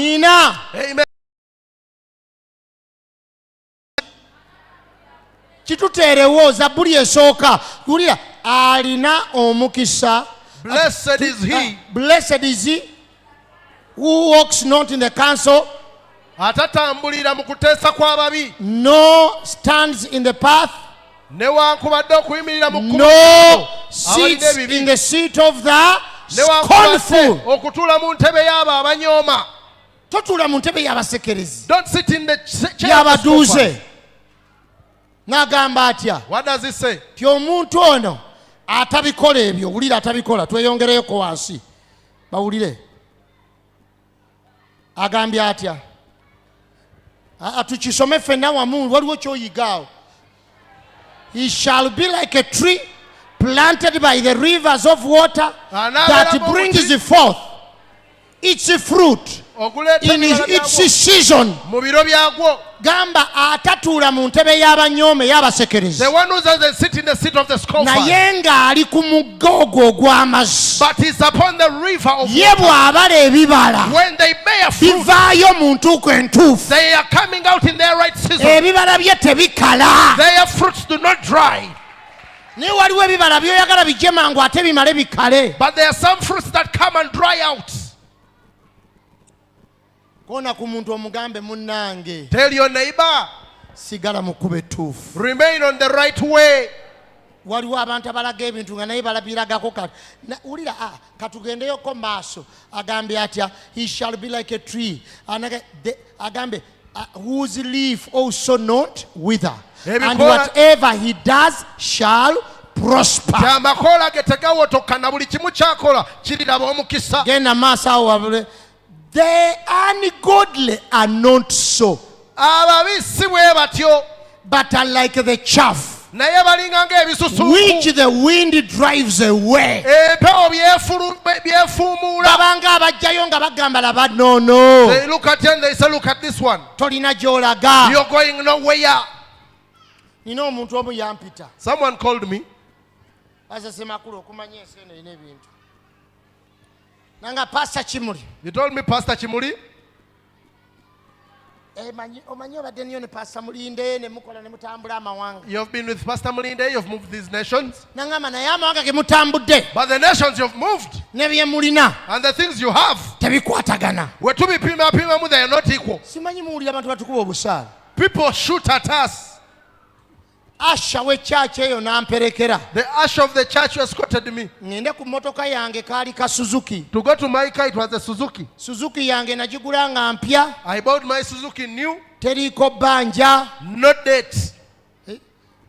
Amina. Amen. Kituteerewo Zabbuli esooka. Wulira alina omukisa. Blessed is he. Blessed is he who walks not in the counsel. Atatambulira mu kuteesa kw'ababi. No stands in the path. Newankubadde okuyimirira mu kkubo. No sits in the seat of the scornful. Okutuula mu ntebe y'abo abanyooma. Totuula mu ntebe y'abasekerezi. Don't sit in the chair y'abaduuze. N'agamba atya? What does he say? Ti omuntu ono atabikola ebyo, wulira atabikola, tweyongereyoko wansi bawulire. Agambye atya? Tukisome ffenna wamu, waliwo ky'oyigaawo. He shall be like a tree planted by the rivers of water that brings forth its fruit in its season. Gamba atatuula mu ntebe y'abanyoome y'abasekerezi. The one who doesn't sit in the seat of the scornful. Naye ng'ali ku mugga ogwo ogw'amazzi. But he's upon the river of water. Ye bw'abala ebibala. When they bear fruit. Bivaayo mu ntuuko entuufu. They are coming out in their right season. Ebibala bye tebikala. Their fruits do not dry. Ne waliwo ebibala by'oyagala bijje mangu ate bimale bikale. But there are some fruits that come and dry out. Kona ku muntu omugambe munnange. Tell your neighbor. Sigala mu kkubo ettuufu. Remain on the right way. Waliwo abantu abalaga ebintu nga naye balabiragako kati. Wulira katugendeyoko maaso. Agambe atya, he shall be like a tree. Agambe whose leaf also not wither. And whatever he does shall prosper. Kyamakola ge tegawotoka na buli kimu kyakola kiriraba omukisa. Genda maaso awo wabule. The ungodly are not so, ababisi bwe batyo, but are like the chaff naye balinga ng'ebisusu which the wind drives away. Empewo byefuumuula. Babanga abajjayo nga bagamba laba no. They look at you and they say, look at this one. Tolina gy'olaga. You're going nowhere. Nina omuntu omu yampita. Someone called me. Asa Semakula okumanya ensi eno erina ebintu. Nanga Pastor Chimuli. You told me Pastor Chimuli? Omanyi obadde niyo ne Pastor Mulinde ne mukola ne mutambula amawanga. You have been with Pastor Mulinde, you have moved these nations. Nangamba naye amawanga ge mutambudde. But the nations you have moved. Ne bye mulina. And the things you have. Tebikwatagana. We're to be pimamu, they are not equal. Simanyi muwulira abantu batukuba obusaala. People shoot at us. Asha w'echurch eyo n'amperekera. The usher of the church escorted me. Ngende ku motoka yange kaali ka Suzuki. To go to my car, it was a Suzuki. Suzuki yange nagigula nga mpya. I bought my Suzuki new. Teriiko bbanja. No date.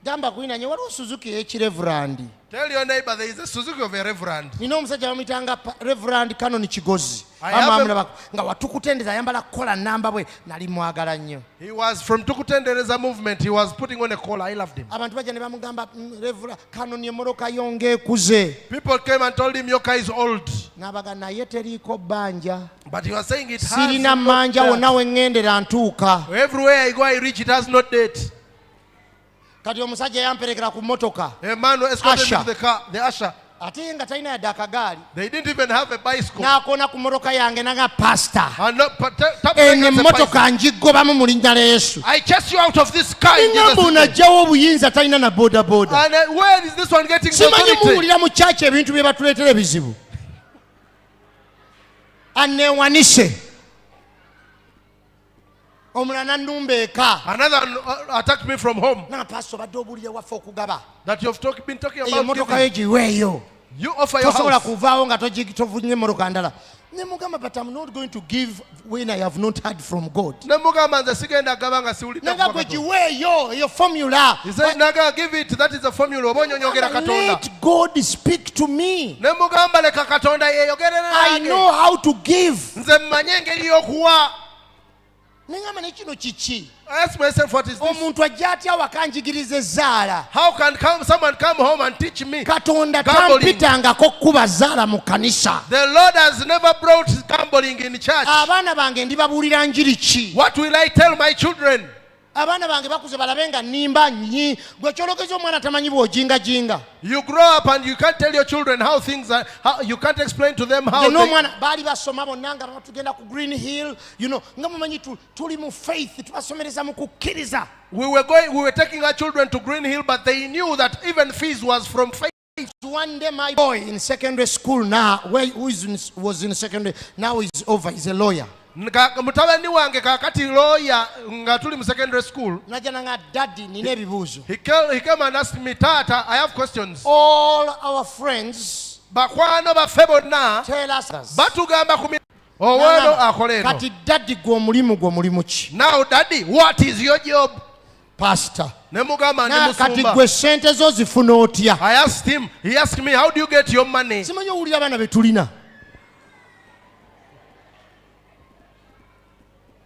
Gamba kuina nye waliwo Suzuki y'ekireverandi. Tell your neighbor there is a Suzuki of a reverend. Nina omusajja bamuyitanga Reverend Canon Kigozi. Nga watukutendeza ayambala kola namba bwe nali mwagala nnyo. He was from Tukutendereza movement. He was putting on a collar. I loved him. Abantu bajja ne bamugamba Reverend Canon emmotoka yonge ekuze. People came and told him your car is old. N'abaga naye teriiko bbanja. But he was saying it has. Sirina mmanja wonna we ŋŋendera ntuuka. Everywhere I go I reach, it has no date. Kati omusajja yamperekera ku motoka. A man who escorted me to the car, the usher. Ate nga talina yadde akagaali. They didn't even have a bicycle. N'akoona ku motoka yange naga pastor. Emmotoka ngigobamu mu linnya lya Yesu. I chase you out of this car in Jesus' name. N'ajjawo obuyinza talina na boda boda. And where is this one getting the authority? Simanyi muwulira mu church ebintu bye batuleetera ebizibu. Anneewanise. Another attacked me from home. That you have been talking about giving. You offer your house. But I'm not going to give when I have not heard from God. Your formula. He said, Naga, give it. That is a formula. Let God speak to me. I know how to give. I ask myself, what is this? How can someone come home and teach me gambling? The Lord has never brought gambling in church. What will I tell my children? Abaana bange bakuze balabenga nimba nyi gwe kyolokeza omwana tamanyi bw'ojinga jinga. You grow up and you can't tell your children how things are, how you can't explain to them how they... omwana baali basoma bonna nga batugenda ku Green Hill, you know, nga mumanyi tuli mu faith tubasomereza mu kukkiriza. We were taking our children to Green Hill, but they knew that even fees was from faith. One day my boy in secondary school now, was in secondary, now he's over, he's a lawyer. Mutabani wange kakati lawyer nga tuli mu secondary school. Naja nga daddy nina ebibuuzo. He came and asked me, Tata, I have questions. All our friends bakwano baffe bonna tell us batugamba ku owano akola eno. Kati daddy gwe omulimu ki? Now daddy, what is your job? Pastor. Nemugamba ndi musumba. Kati gwe sente zo zifuna otya? I asked him, he asked me, how do you get your money? Simanyi owulira abaana be tulina.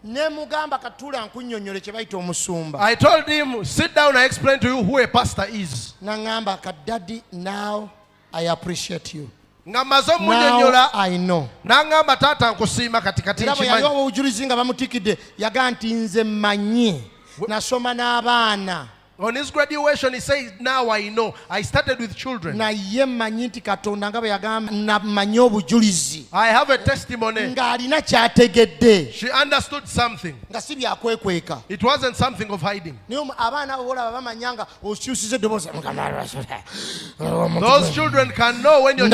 Nemugamba katula nkunnyonnyole kye bayita omusumba. I told him, sit down, I explain to you who a pastor is. Nangamba daddy, now I appreciate you. Now I know. Nangamba tata nkusiima katikati nchimanyi. Yali obujulizi nga bamutikidde yaga nti nze mmanyi nasoma n'abaana. On his graduation, he says, now I know. I started with children. I have a testimony. She understood something. It wasn't something of hiding. Those children can know when you're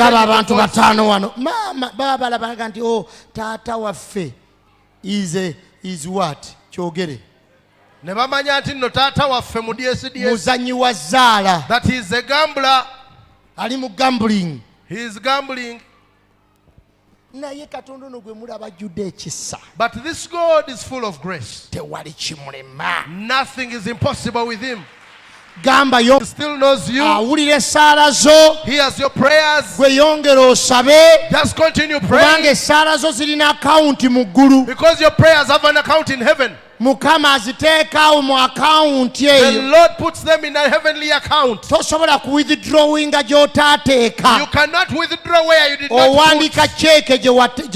is what? Muzanyi wa zaala. That he is a gambler. Ali mu gambling. He is gambling. Naye Katonda ono gwe mulaba ajjudde ekisa. But this God is full of grace. Tewali kimulema. Nothing is impossible with him. Gamba yo. He still knows you. Awulira essaala zo. Hears your prayers. Gwe yongera osabe. Just continue praying. Kubanga essaala zo zirina akawunti mu ggulu. Because your prayers have an account in heaven. Mukama aziteekaawo mu account eyo. The Lord puts them in a heavenly account. Tosobola ku withdrawinga gy'otaateeka. You cannot withdraw where you did not Owandika cheeke gye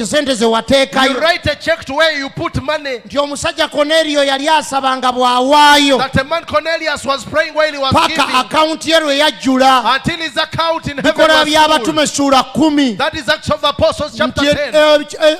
sente ze wateekayo. You write a check to where you put money. Nti omusajja Cornelio yali asabanga bw'awaayo. That the man Cornelius was praying while he was giving. Paka account ye lwe yajjula. Until his account in heaven Bikola was by'Abatume ssuula 10. That is Acts of the Apostles chapter 10.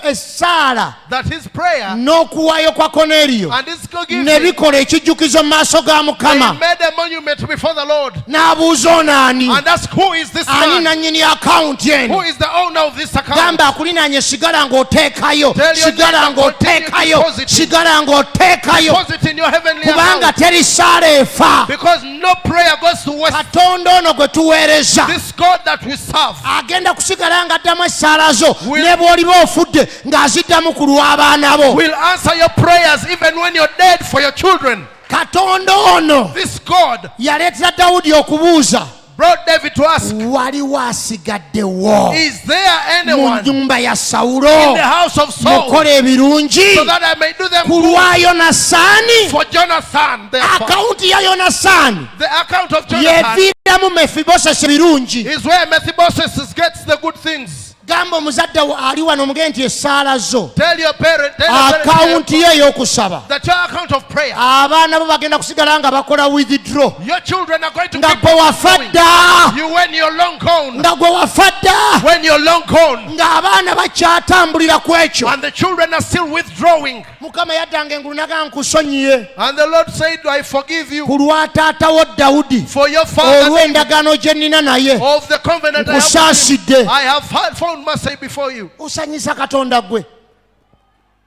Essaala. That his prayer. N'okuwaayo kwa Cornelio. And his giving. Ne bikola ekijjukizo mu maaso ga Mukama. They made a monument before the Lord. N'abuuza onaani. And ask, who is this man? Ani nannyini account eno. Who is the owner of this account? Gamba akulinaanye sigala ng'oteekayo. Sigala ng'oteekayo. Sigala ng'oteekayo. Deposit in your heavenly kubanga account. teri saala efa. Because no prayer goes to waste. Katonda ono gwe tuweereza. This God that we serve. Agenda kusigala ng'addamu essaala zo. Ne bw'oliba ofudde ng'aziddamu ku lw'abaana bo. Will answer your prayers even when you're dead for your children. Katonda ono. This God. Yaleetera Dawudi okubuuza. Brought David to ask. Waliwo asigaddewo. Is there anyone mu nnyumba ya Sawulo in the house of Saul mukola ebirungi so that I may do them ku lwa Yonasaani? For Jonathan, akawunti ya Yonasaani the account of Jonathan yeviiramu Mefibosesi birungi is where Mephibosheth gets the good things. Gamba omuzadde ali wano omugende nti essaala zo Tell your parent akawunti ye ey'okusaba that your account of prayer. Abaana bo bagenda kusigala nga bakola withdraw. Your children are going to nga keep gwe wafa dda. You when you're long gone. Nga gwe wafa dda. When you're long gone. Ng'abaana bakyatambulira ku ekyo. And the children are still withdrawing. Mukama yaddanga engulu naga nkusonyiye. And the Lord said, I forgive you. Ku lwa taata wo Dawudi. For your father. Olw'endagaano gye nnina naye. Of the covenant I have found mercy before you. Usanyisa Katonda gwe.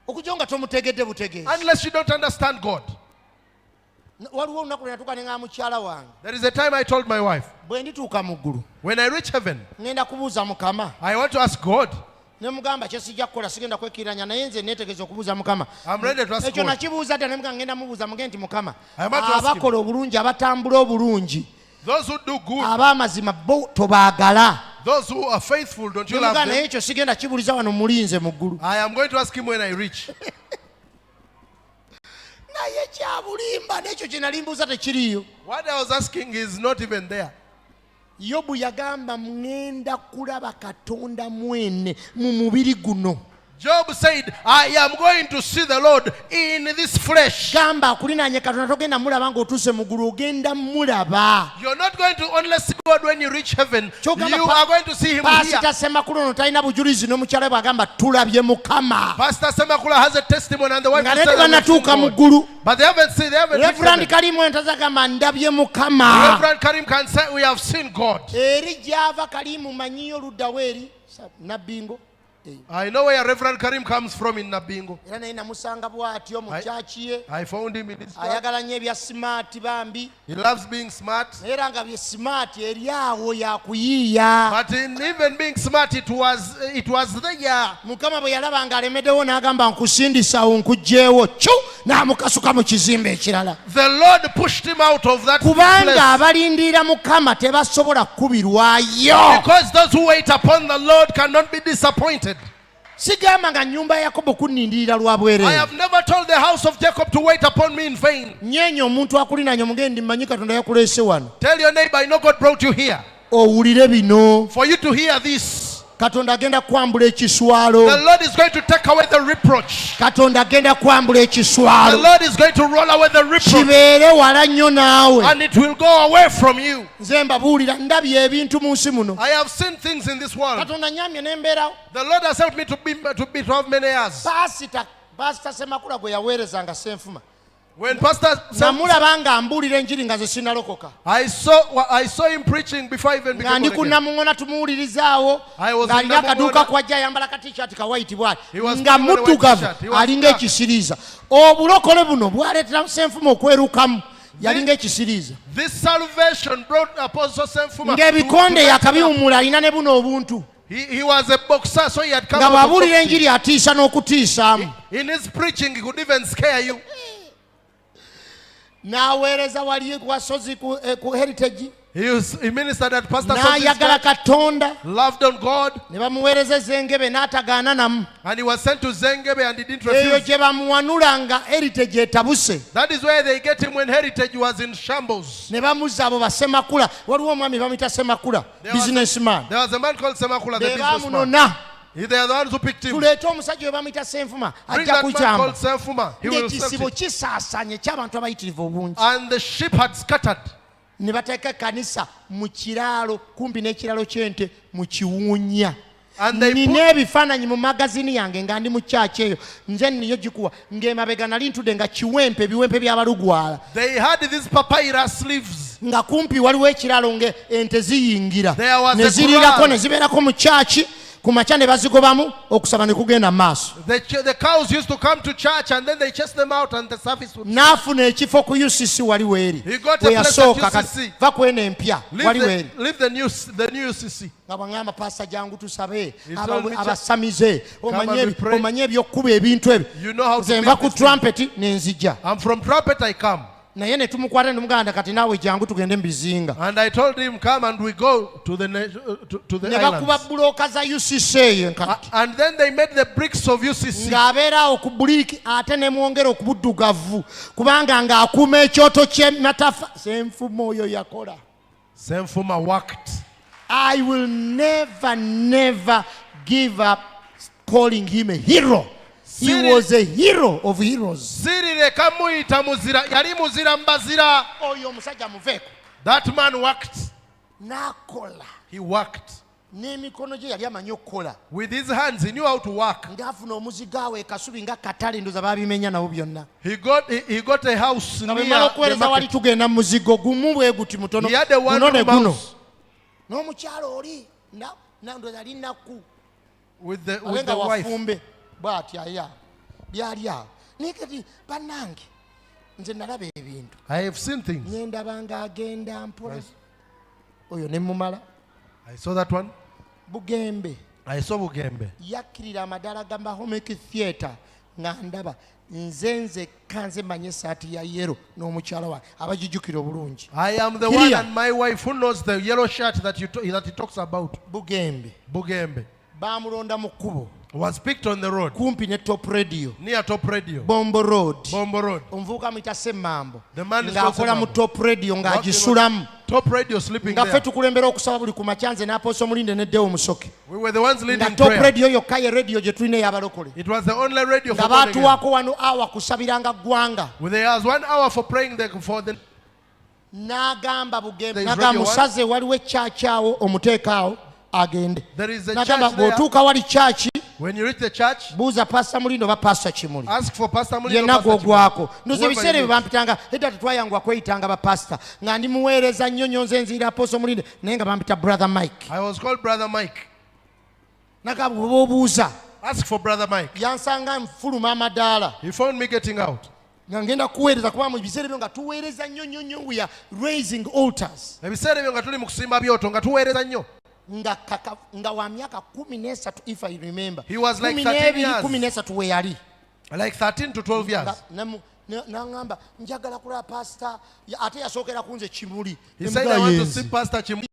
Okujja nga tomutegedde butegeezi. Unless you don't understand God. Waliwo olunaku lwe natuuka ne ng'aa mukyala wange. There is a time I told my wife. Bwe ndituuka mu ggulu. When I reach heaven. Ngenda kubuuza Mukama. I want to ask God. Ne mugamba kye sijja kukola sigenda kwekiranya naye nze neetegeeza okubuuza Mukama. I'm ready to ask God. Ekyo nakibuuza dda ne mugamba ngenda mubuuza mugende nti Mukama. Abakola obulungi abatambula obulungi. Those who do good. Ab'amazima bo tobaagala. Those who are faithful, don't you love them? I am going to ask him when I reach. What I was asking is not even there. Yobu yagamba ngenda kulaba Katonda mwene mu mubiri guno. Job said, I am going to see the Lord in this flesh. You're not going to only see God when you reach heaven. You are going to see him here. Pastor Semakula has a testimony and the wife is but they haven't seen. Reverend Karim can say, we have seen God. I know where Reverend Karim comes from in Nabingo. I found him in his church. He loves being smart. But in even being smart, it was there. The Lord pushed him out of that place. Because those who wait upon the Lord cannot be disappointed. I have never told the house of Jacob to wait upon me in vain. Tell your neighbor, I know God brought you here for you to hear this. The Lord is going to take away the reproach. The Lord is going to roll away the reproach. And it will go away from you. I have seen things in this world. The Lord has helped me to have many years. When Pastor I saw him preaching before I even became born again. I was in this salvation brought Apostle Senfuma. He was a boxer, so he had come out of in his preaching, he could even scare you. Now where is our heritage? He ministered at Pastor loved on God. And he was sent to Zengebe and he didn't refuse. That is where they get him when heritage was in shambles. There was a man called Semakula, the businessman. They are the ones who picked him. Bring that man called Senfuma. He will and the sheep had scattered. And they ebifaananyi mu magazini yange nga ndi mu church eyo nze niyo gikuwa ng'emabega nali ntudde nga kiwempe ebiwempe by'abalugwala. They had these papyrus leaves. Nga kumpi waliwo ekiralo ng'ente ziyingira ne ziriirako ne zibeerako mu church. The cows used to come to church and then they chased them out and the service would. He got a place at UCC. Leave the new UCC. You know how to I'm from trumpet I come. And I told him, come and we go to the islands. And then they made the bricks of UCC. Senfuma worked. I will never give up calling him a hero. He was a hero of heroes. That man worked. He worked. With his hands, he knew how to work. He got a house near the market. He had a one-room house. With the wife. I have seen things. I saw that one. I saw Bugembe. I am the one and my wife who knows the yellow shirt that he talks about. Bugembe was picked on the road near Top Radio. Bombo Road. The man is called Top Radio. Top top radio sleeping there. Nga fe tukulembera okusaba buli ku machanze n'Apostle Mulinde ne Deo Musoke. We were the ones leading Nga top prayer. radio yokka ye radio gye tulina y'abalokole. It was the only radio for Nga born again. baatuwako wano awa kusabiranga ggwanga. There was 1 hour for praying for the... N'agamba Bugembe, There is n'agamba radio musaze waliwo church awo omuteekaawo agende. There is a N'agamba church there. bw'otuuka wali church When you reach the church, buuza Pastor Mulindo oba Pastor Kimuli. ask for Pastor Mulindo. Yenna gw'ogwako. Ndoza Whoever ebiseera you ebyo bampitanga edda tetwayangwa kweyitanga bapasita nga ndi muweereza nnyo nze nziira Apostle Mulinde naye nga bampita Brother Mike. I was called Brother Mike. N'agamba bw'oba obuuza. Ask for Brother Mike. Yansanga nfuluma amadaala. He found me getting out. Nga ngenda kuweereza kuba mu biseera ebyo nga tuweereza nnyo we are raising altars. Ebiseera ebyo nga tuli mu kusimba byoto nga tuweereza nnyo. Nga wa myaka 13 if I remember. He was like 13 years. 13 we yali. Like 13 to 12 years. N'angamba njagala kulaba pastor ate yasookera kunze Kimuli. He said I want to see Pastor Kimuli.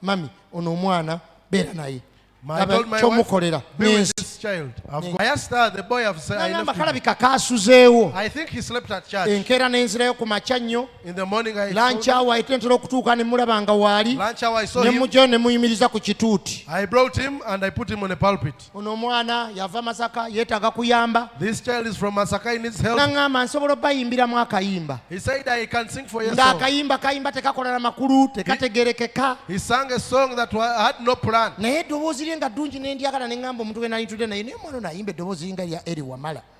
Mami ono omwana beera naye. I told my wife, be with this child. I asked her, the boy, I've said, I think he slept at church. In the morning, I lunch hour lunch hour, I brought him and I put him on a pulpit. This child is from Masaka, he needs help. He said, I can sing for yourself. He sang a song that had no plan.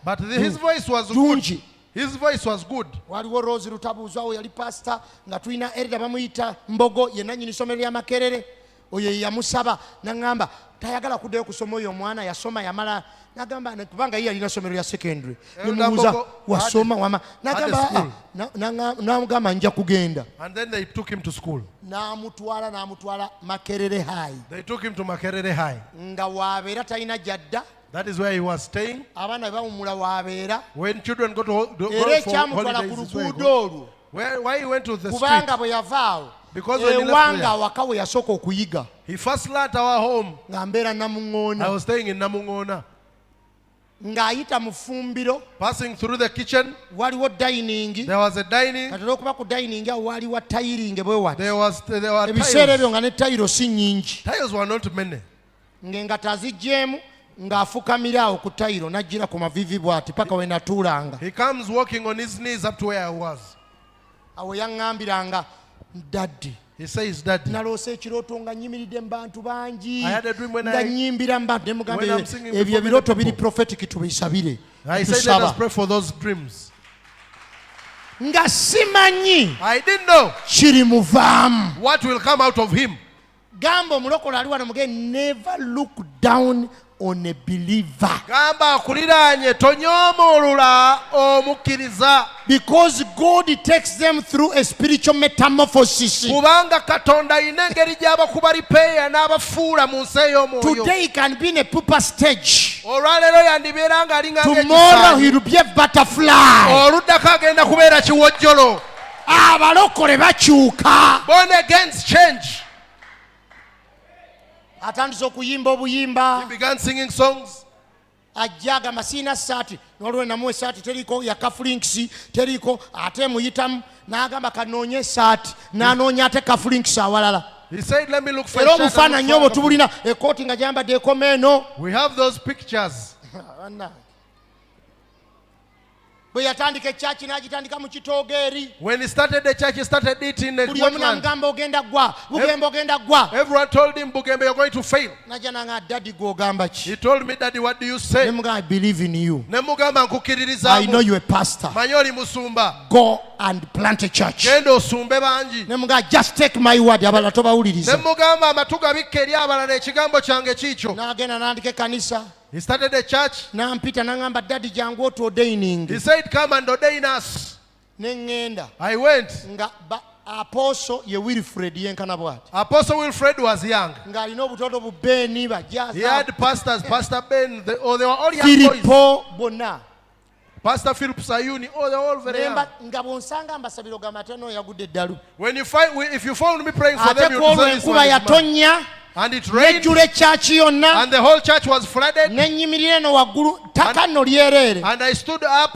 But his voice was good. His voice was good. Waliwo Rose Rutabuzawo yali pastor nga tulina Elda bamuyita Mbogo ye nannyini ssomero lya Makerere oyo yamusaba n'angamba tayagala kuddayo kusoma oyo omwana yasoma yamala n'agamba kubanga ye yalina ssomero lya secondary nemubuuza wasoma wama n'agamba nja kugenda. And then they took him to school. N'amutwala Makerere High. They took him to Makerere High. Nga waabeera talina jadda. That is where he was staying. When children go for holidays, why he went to the street? Because when he left there, he first learned our home. I was staying in Namungona. Passing through the kitchen, there was a dining. There were tiles. Tiles were not many. Ng'afukamira awo ku tayiro n'ajjira ku mavivi bw'ati paka we natuulanga. He comes walking on his knees up to where I was. Awo yaŋŋambiranga Daddy. He says, Daddy. Naloose ekirooto nga nnyimiridde mu bantu bangi. I had a dream when nga nnyimbira mu bantu ne mugamba singing ebyo ebirooto biri prophetic tubisabire. I said, let us pray for those dreams. Nga simanyi. I didn't know kirimuvaamu. what will come out of him. Gamba omulokole ali wano muge never look down on a believer. Gamba akuliraanye tonyoomolula omukkiriza. Because God takes them through a spiritual metamorphosis. Kubanga Katonda ayina engeri gy'abakuba lipeeya n'abafuula mu nsi ey'omwoyo. Today he can be in a pupa stage. Olwaleero yandibeera ng'alinga tomorrow he will be a butterfly. Oluddako agenda kubeera kiwojjolo. Abalokole bakyuka. Born agains change. Atandise okuyimba obuyimba. He began singing songs. Ajjaga masiina saati n'olwo namuwa essaati teriko ya kafulinkisi teriko ate muyitamu n'agamba kanoonye essaati n'anoonya ate kafulinkisi awalala. He said, let me look for era obufaananyi obwo tubulina ekooti nga gyambadde ekomeeno. We have those pictures. Bwe yatandika ekyaki n'agitandika mu kitoogo eri. When he started the church, he started it in the buli omu n'amugamba ogenda ggwa Bugembe ogenda ggwa. Everyone told him, Bugembe, you're going to fail. Najja nanga Daddy gw'ogamba ki. He told me, Daddy, what do you say? Ne mugamba I believe in you. Ne mugamba nkukiririzaamu. I know you're a pastor. Manyi oli musumba. Go and plant a church. Genda osumbe bangi. Ne mugamba just take my word abalala tobawuliriza. Ne mugamba amatu gabikke eri abalala ekigambo kyange kiikyo. N'agenda n'andika ekkanisa. He started a church. N'ampita n'angamba Daddy jangu otordaining. He said, come and ordain us. Ne ngenda. I went. Nga Apostle ye Wilfred yenkana bwati. Apostle Wilfred was young. Nga alina obutoto bu Ben bajaza. He had pastors, Pastor Ben, they were all young boys. Filippo bonna. Pastor Philip Sayuni, oh, they're all very young. Nga bonsanga mbasabiro gamatano yagudde eddalu. When you find, if you found me praying for them, you will say this one is mine. And it rained, and the whole church was flooded. And I stood up,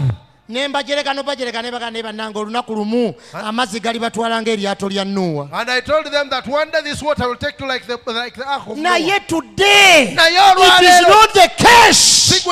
nembajereka nobajereka nebagane nanga olunaku lumu amazzi gali batwalanga eryato lya Noah. And I told them that one day this water will take you like the ark of Noah. Naye today it is not the case.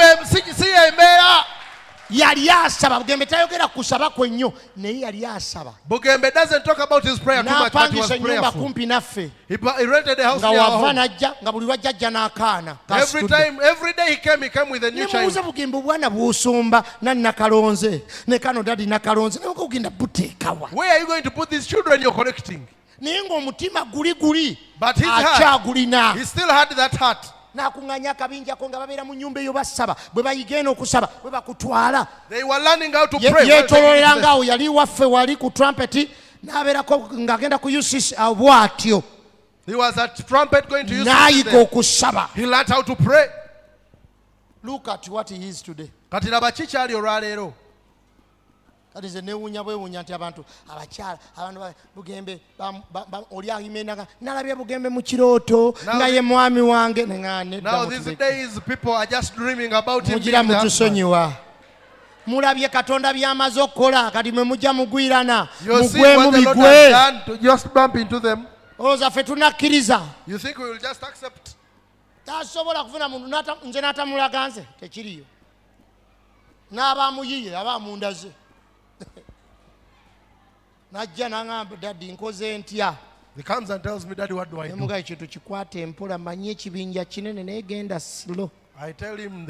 Yali asaba Bugembe tayogera kusaba kwenyo naye yali asaba. Bugembe doesn't talk about his prayer too much, but he was prayerful. Kumpi naffe. He rented a house near our home. Nga buli lwajja n'akaana. Every day he came with a new child. Nemubuuza Bugembe bwana bw'osumba nakalonze ne kano dadi nakalonze nawe ogenda buteekawa. Where are you going to put these children you're collecting? Naye ng'omutima guli but his heart, he still had that heart. Nakunganya kabinjako nga babeera mu nnyumba eyo basaba bwe bayigenda okusaba bwe bakutwala. They were learning how to pray. Yeetololera awo yali waffe wali ku trumpet n'abeerako ng'agenda ku UCC bw'atyo. He was at trumpet going to UCC. N'ayiga okusaba. He learned how to pray. Look at what he is today. Kati laba kikyali olwaleero. Kati ze neewuunya bwewuunya nti abantu abakyala abantu Bugembe oli ayimendaga nalabye Bugembe mu kirooto nga ye mwami wange neŋŋane. Now these days people are just dreaming about him. Mugira mutusonyiwa. Mulabye Katonda by'amaze okukola kati mwe mujja mugwirana mugwe mu bigwe. Just bump into them. Olowooza ffe tunakkiriza. You think we will just accept? Tasobola kufuna muntu nze n'atamulaga nze tekiriyo. N'abaamuyiye abaamundaze. Najja n'angamba daddy nkoze ntya. He comes and tells me, Daddy, what do I do? Nemugaye kintu kikwate mpola manyi ekibinja kinene naye genda slow. I tell him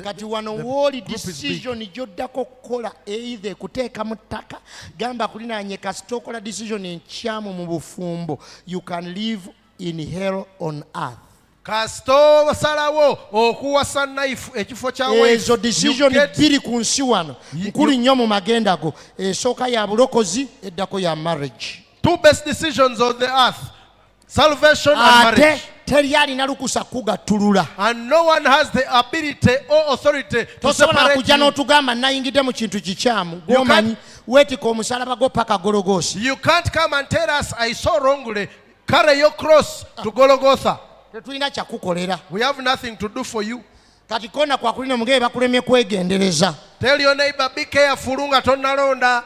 kati wano wooli decision gy'oddako kukola either kuteeka mu ttaka gamba kulinaanye kasita okola decision enkyamu mu bufumbo. You can live in hell on earth. Kasito basalawo okuwasa knife ekifo kya wife. Ezo decision bbiri ku nsi wano nkulu nnyo mu magenda go. Esooka ya bulokozi eddako ya marriage. Two best decisions on the earth. Salvation and marriage. Teri alina lukusa kugattulula. And no one has the ability or authority to separate kujja n'otugamba nayingidde mu kintu kikyamu gwomanyi weetika omusalaba gwo paka Gologotha. You can't come and tell us I saw wrongly. Carry your cross to Golgotha. Tetulina kyakukolera. We have nothing to do for you. Kati kona kwa kulina mugebe bakulemye kwegendereza. Tell your neighbor be careful nga tonnalonda.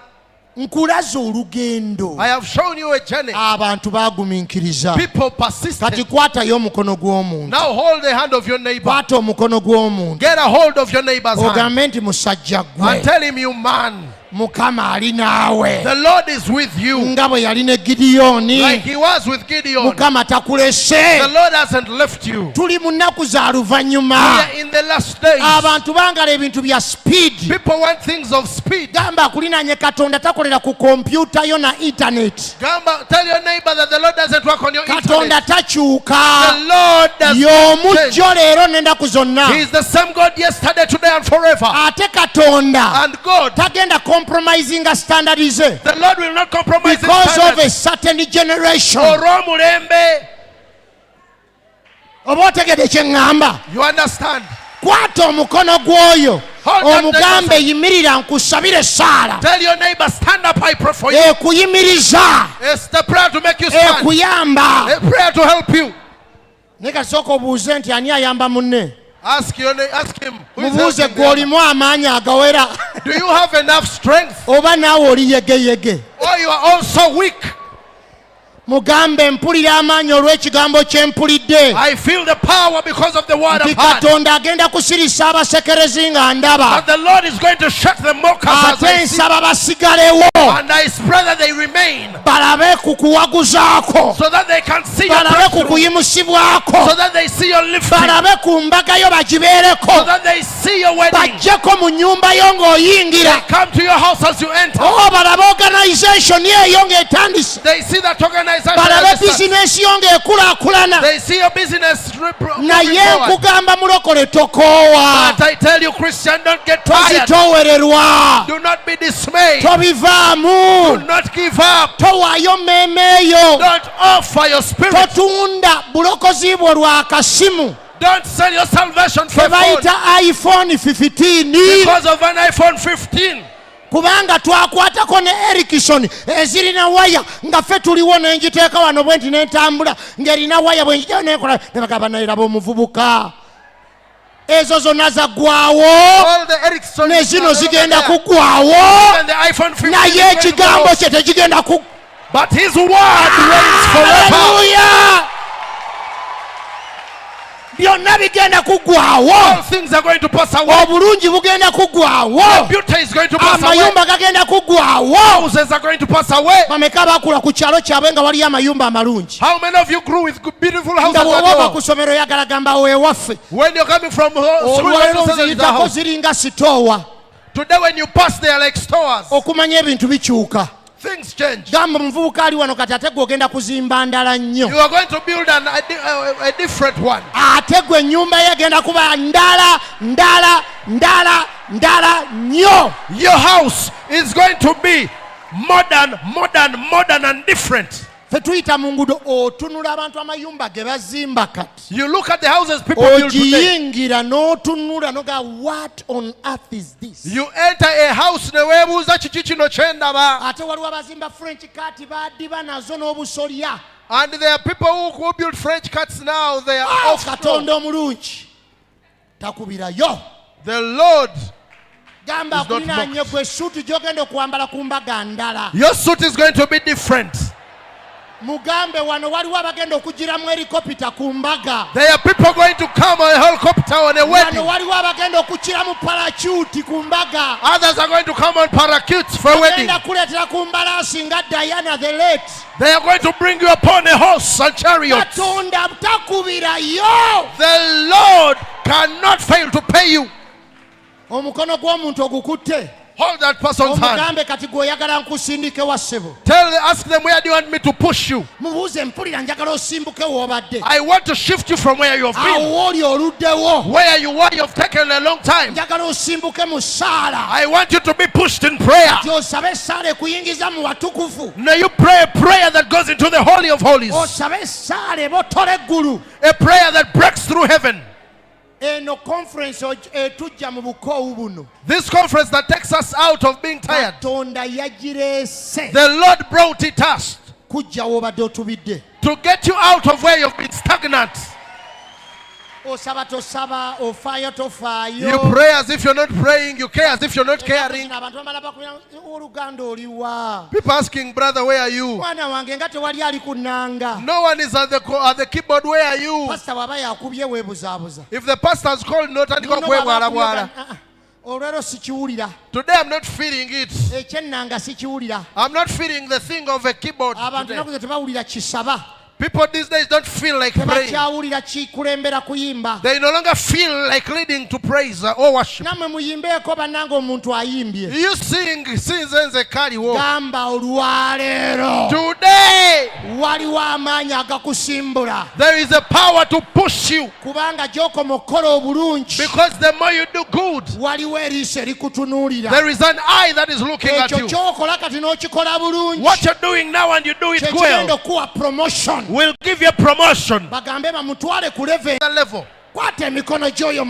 Nkulaza olugendo. I have shown you a journey. Abantu bagumiikiriza. People persisted. Kati kwatayo omukono gw'omuntu. Now hold the hand of your neighbor. Kwata omukono gw'omuntu. Get a hold of your neighbor's hand. Ogambe nti musajja gwe. And tell him, you man. Mukama ali naawe. The Lord is with you. Nga bwe yali ne Gideoni. Like he was with Gideon. Mukama takulese. The Lord hasn't left you. Tuli mu nnaku za luvannyuma. We are in the last days. Abantu bangala ebintu bya speed. People want things of speed. Gamba kulinaanye Katonda takolera ku kompyuta yo na internet. Gamba, tell your neighbor that the Lord doesn't work on your Katonda internet. takyuka. The Lord doesn't y'omujjo leero n'ennaku zonna. He is the same God yesterday, today and forever. Ate Katonda and God tagenda compromising a standard is it. The Lord will not compromise because of a certain generation. Oba otegedde kye ŋŋamba. You understand? Kwata omukono gw'oyo omugambe yimirira nkusabire Saara. Tell your neighbor, stand up, I pray for you. Ekuyimiriza. It's the prayer to make you stand. Ekuyamba. A prayer to help you. Ne kasooka obuuze nti ani ayamba munne. Ask him. Mubuuze gw'olimu amaanyi agawera. Do you have enough strength? Oba naawe oli yegeyege. Or you are also weak? Mugambe mpulira amaanyi olw'ekigambo kye mpulidde. I feel the power because of the word of God. Katonda agenda kusirisa abasekerezi nga ndaba. But the Lord is going to shut the mockers as I see. Nsaba basigalewo. And I pray that they remain. Balabe ku kuwaguzaako. So that they can see your balabe ku kuyimusibwako. So that they see your lifting. Balabe ku mbaga yo bagibeereko. So that they see your wedding. Bajjeko mu nnyumba yo ng'oyingira. They come to your house as you enter. Balabe organization eyo ng'etandise. They see that organization. Balabe bizinesi yo ng'ekulaakulana. They see your business. Naye nkugamba mulokole tokoowa. But I tell you, Christian, don't get tired. Tozitoowererwa. Do not be dismayed. Tobivaamu. Do not give up. Towaayo mmeeme yo. Don't offer your spirit. Totunda bulokozi bwo lwa kasimu. Don't sell your salvation for iPhone 15. Because of an iPhone 15. Kubanga twakwatako ne Ericsson ezirina waya nga ffe tuliwo n'engiteeka wano bwe nti n'entambula ng'erina waya bwe njija n'ekola ne bagamba nayiraba omuvubuka. ezo zonna zaggwawo ne zino zigenda kuggwawo naye ekigambo kye tekigenda ku but his word reigns forever. byonna bigenda kuggwawo. All things are going to pass away. Obulungi bugenda kuggwawo. Beauty is going to pass away. Amayumba gagenda kuggwawo. Houses are going to pass away. Bameka bakula ku kyalo kyabwe nga waliyo amayumba amalungi. How many of you grew with beautiful houses? Nga ku ssomero yagala gamba ewaffe. When you're coming from school, ziringa sitoowa. Today when you pass they are like stores. Okumanya ebintu bikyuka. Things change. Gamba muvubuka ali wano kati ate gw'ogenda kuzimba ndala nnyo. You are going to build a different one. Ate gwe ennyumba ye egenda kuba ndala nnyo. Your house is going to be modern and different. Fe tuyita mu nguudo otunula abantu amayumba ge bazimba kati. You look at the houses people build today. Ogiyingira n'otunula noga what on earth is this? You enter a house ne weebuuza kiki kino kye ndaba. Ate waliwo abazimba French cat baddiba nazo n'obusolya. And there are people who build French cats now. They are off. Katonda omulungi takubirayo. The Lord gamba kulinaanye gwe suuti gy'ogenda okwambala ku mbaga ndala. Your suit is going to be different. Mugambe wano waliwo abagenda okugiramu helicopter ku mbaga. There are people going to come on a helicopter on a wedding. Wano waliwo abagenda okukiramu parachute ku mbaga. Others are going to come on parachutes for a wedding. Bagenda kuleetera ku mbalaasi nga Diana the late. They are going to bring you upon a horse and chariot. Katonda takubirayo. The Lord cannot fail to pay you. Omukono gw'omuntu ogukutte. Hold that person's hand. Omugambe kati gw'oyagala nkusindike wa ssebo. Ask them, where do you want me to push you? Mubuuze mpulira njagala osimbuke w'obadde. I want to shift you from where you have been. Awo oli oluddewo. Where you were, you have taken a long time. Njagala osimbuke mu ssaala. I want you to be pushed in prayer. Kati osabe essaala ekuyingiza mu watukufu. Now you pray a prayer that goes into the Holy of Holies. Osabe essaala ebotola eggulu. A prayer that breaks through heaven. Eno conference etujja mu bukoowu buno. This conference that takes us out of being tired. Katonda yagireese. The Lord brought it us. Kujja w'obadde otubidde. To get you out of where you've been stagnant. Osaba tosaba, ofaayo tofaayo. You pray as if you're not praying. You care as if you're not caring. People asking, brother, where are you? No one is at the keyboard. Where are you? If the pastor has called, not today I'm not feeling it. I'm not feeling the thing of a keyboard today. People these days don't feel like praying. They no longer feel like leading to praise or worship. You sing Sinzenze Kaliwo. Today there is a power to push you. Because the more you do good, there is an eye that is looking at you. What you're doing now and you do it well will give you promotion. Bagambe bamutwale ku level. Level. Kwata emikono gy'oyo